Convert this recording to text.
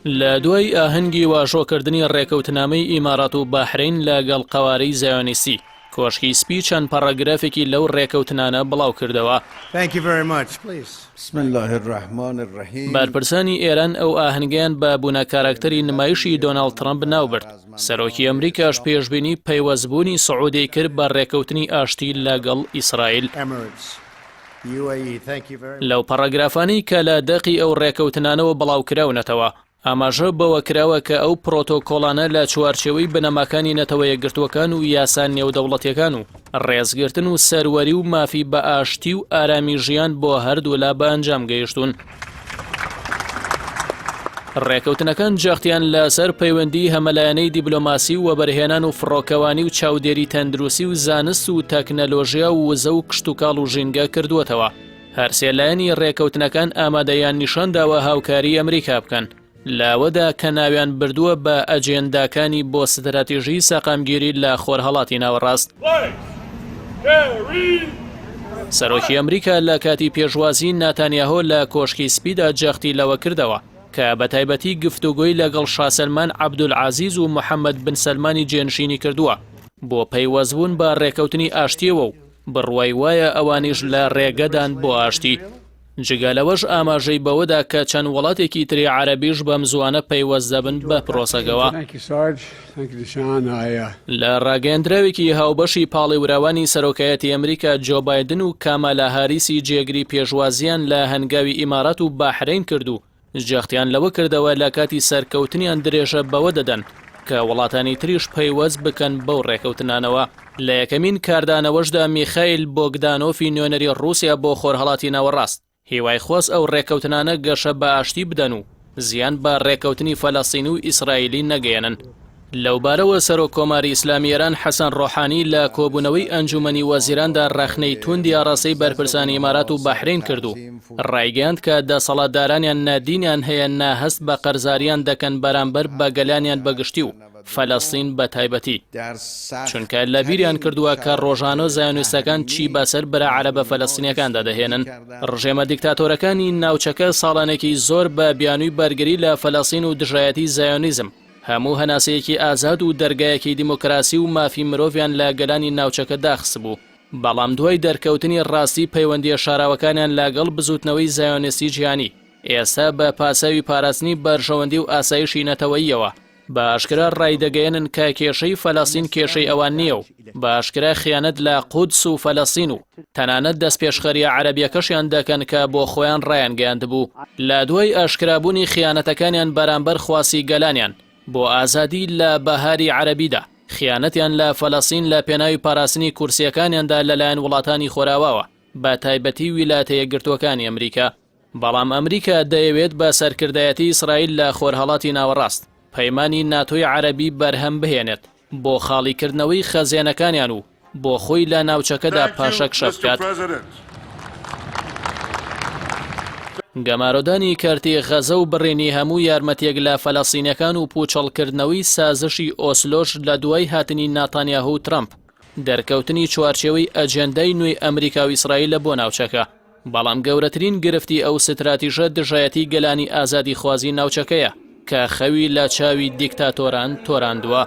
لە دوای ئاهەنگی واژۆکردنی ڕێکەوتنامەی ئیمارات و باحرین لەگەڵ قەوارەی زایۆنیستی کۆشکی سپی چەند پەڕەگرافێکی لەو ڕێکەوتنانە بڵاو کردەوە. بارپرسانی ئێران ئەو ئاهەنگیان بە بوونە کارکتەری نمایشی دۆناڵد ترەمپ ناوبرد. سەرۆکی ئەمریکاش پێشبینی پەیوەستبوونی سعودی کرد بە ڕێکەوتنی ئاشتی لەگەڵ ئیسرائیل. لەو پەڕەگرافانەی کە لە دەقی ئەو ڕێکەوتنانەوە بڵاوکراونەتەوە ئاماژە بەوە کراوە کە ئەو پرۆتۆکۆڵانە لە چوارچێوەی بنەماکانی نەتەوە یەکگرتووەکان و یاسان نێودەوڵەتیەکان و ڕێزگرتن و سەروەری و مافی بە ئاشتی و ئارامی ژیان بۆ هەردوو لا بە ئەنجام گەیشتون. ڕێکەوتنەکان جەختیان لەسەر پەیوەندی هەمەلایەنەی دیبلۆماسی و وەبەرهێنان و فڕۆکەوانی و چاودێری تەندروستی و زانست و تەکنەلۆژیا و وزە و کشتتوکاڵ و ژینگە کردووەتەوە. هەرسێلایەنی ڕێکەوتنەکان ئامادەیان نیشانداوە هاوکاری ئەمریکا بکەن لاوەدا کە ناویان بردووە بە ئەجێنداکانی بۆ ستراتیژی سەقامگیری لە خۆرهەڵاتی ناوەڕاست. سەرۆکی ئەمریکا لە کاتی پێشوازی ناتانیاهۆ لە کۆشکی سپیدا جەختی لەوە کردەوە کە بە تایبەتی گفتوگۆی لەگەڵ شاسەلمان عەبدولعەزیز و محەممەد بن سەلمانی جێنشینی کردووە بۆ پەیوەستبوون بە ڕێکەوتنی ئاشتیەوە و بڕوای وایە ئەوانیش لە ڕێگەدان بۆ ئاشتی. جگالەوەش ئاماژەی بەوەدا کە چەند وڵاتێکی تری عەرەبیش بەم زوانە پەیوەست دەبن بە پرۆسەگەوە. لە ڕاگەیەندراوێکی هاوبەشی پاڵێوراوانی سەرۆکایەتی ئەمریکا جۆ بایدن و کامالا هاریسی جێگری پێشوازیان لە هەنگاوی ئیمارات و باحرین کردو جەختیان لەوە کردەوە لە کاتی سەرکەوتنیان درێژە بەوە دەدەن کە وڵاتانی تریش پەیوەست بکەن بەو ڕێکەوتنانەوە. لە یەکەمین کاردانەوەشدا میخائیل بۆگدانۆفی نوێنەری رووسیا بۆ خۆرهەڵاتی ناوەڕاست هیوای خۆست ئەو ڕێکەوتنانە گەشە بە ئاشتی بدەن و زیان بە ڕێکەوتنی فەلەستین و ئیسرائیلی نەگەێنن. لەوبارەوە سەرۆک کۆماری ئیسلامی ئێران حەسەن ڕۆحانی لە کۆبوونەوەی ئەنجومەنی وەزیراندا ڕەخنەی توندی ئاڕاستەی بەرپرسانی ئیمارات و باحرین کردو ڕایگەیاند کە دەسەڵاتدارانیان نادینیان هەیە ناهەست بە قەرزاریان دەکەن بەرامبەر بە گەلانیان بەگشتی و فەلەستین بە تایبەتی، چونکە لە بیریان کردووە کە ڕۆژانە زایۆنیستەکان چی بەسەر برا عەرەبە فەلەستینیەکاندا دەهێنن. ڕژێمە دیکتاتۆرەکانی ناوچەکە ساڵانێکی زۆر بە بیانووی بەرگری لە فەلەستین و دژایەتی زایۆنیزم هەموو هەناسەیەکی ئازاد و دەرگایەکی دیموکراسی و مافی مرۆڤیان لە گەلانی ناوچەکە داخست بوو. بەڵام دوای دەرکەوتنی ڕاستی پەیوەندیە شاراوەکانیان لەگەڵ بزوتنەوەی زایۆنیستی جیهانی ئێستا بە پاساوی پاراستنی بەرژەوەندی و ئاسایشی نەتەوەییەوە بە ئاشکرا ڕایدەگەیەنن کە کێشەی فەلەستین کێشەی ئەوان نییە و بە ئاشکرا خیانەت لە قودس و فەلەستین و تەنانەت دەستپێشخەریە عەرەبیەکەشیان دەکەن کە بۆ خۆیان ڕایان گەیاندبوو. لە دوای ئاشکرابوونی خیانەتەکانیان بەرامبەر خواسی گەلانیان بۆ ئازادی لە بەهاری عەرەبیدا خیانەتیان لە فەلەستین لە پێناوی پاراستنی کورسیەکانیاندا لەلایەن وڵاتانی خۆراوەوە بە تایبەتی ویلایەتە یەکگرتووەکانی ئەمریکا. بەڵام ئەمریکا دەیەوێت بە سەرکردایەتی ئیسرائیل لە خۆرهەڵاتی ناوەڕاست پەیمانی ناتۆی عەرەبی بەرهەم بهێنێت بۆ خاڵیکردنەوەی خەزیانەکانیان و بۆ خۆی لە ناوچەکەدا پاشەک شەفکات. گەمارۆدانی کارتی غەزە و بڕێنی هەموو یارمەتێک لە فەلەستینیەکان و پوچەڵکردنەوەی سازشی ئۆسلۆش لە دوای هاتنی ناتانیاهو و ترەمپ دەرکەوتنی چوارچێوەی ئەجێندای نوێی ئەمریکا و ئیسرائیل لە بۆ ناوچەکە. بەڵام گەورەترین گرفتی ئەو ستراتیژە دژایەتی گەلانی ئازادی خوازی ناوچەکەیە کە خەوی لە چاوی دیکتاتۆران تۆراندووە.